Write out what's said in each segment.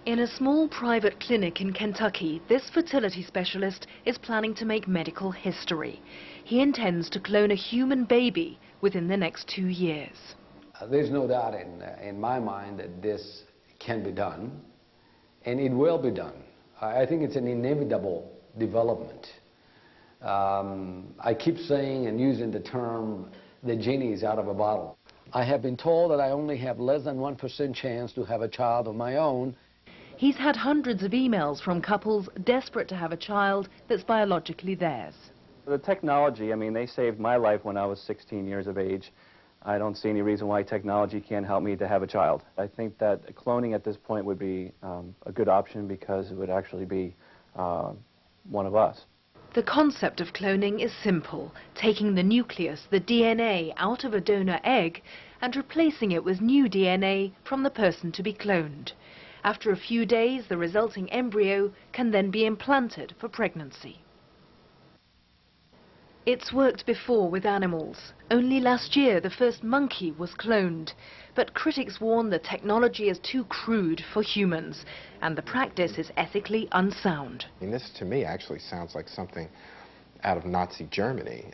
In a small private clinic in Kentucky, this fertility specialist is planning to make medical history. He intends to clone a human baby within the next 2 years. There's no doubt in my mind that this can be done, and it will be done. I think it's an inevitable development. I keep saying and using the term, the genie is out of a bottle. I have been told that I only have less than 1% chance to have a child of my own. He's had hundreds of emails from couples desperate to have a child that's biologically theirs. The technology, I mean, they saved my life when I was 16 years of age. I don't see any reason why technology can't help me to have a child. I think that cloning at this point would be a good option because it would actually be one of us. The concept of cloning is simple, taking the nucleus, the DNA, out of a donor egg and replacing it with new DNA from the person to be cloned. After a few days, the resulting embryo can then be implanted for pregnancy. It's worked before with animals. Only last year, the first monkey was cloned. But critics warn the technology is too crude for humans, and the practice is ethically unsound. I mean, this, to me, actually sounds like something out of Nazi Germany.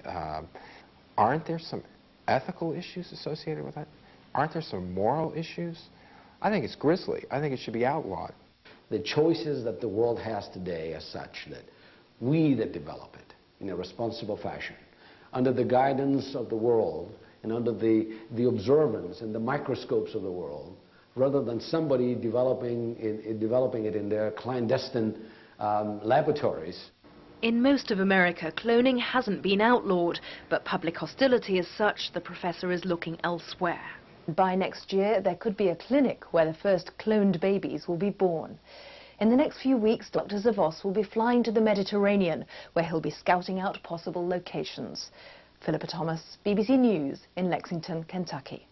Aren't there some ethical issues associated with that? Aren't there some moral issues? I think it's grisly. I think it should be outlawed. The choices that the world has today are such that we that develop it in a responsible fashion, under the guidance of the world and under the observance and the microscopes of the world, rather than somebody developing it in their clandestine laboratories. In most of America, cloning hasn't been outlawed, but public hostility is such the professor is looking elsewhere. By next year, there could be a clinic where the first cloned babies will be born. In the next few weeks, Dr. Zavos will be flying to the Mediterranean, where he'll be scouting out possible locations. Philippa Thomas, BBC News in Lexington, Kentucky.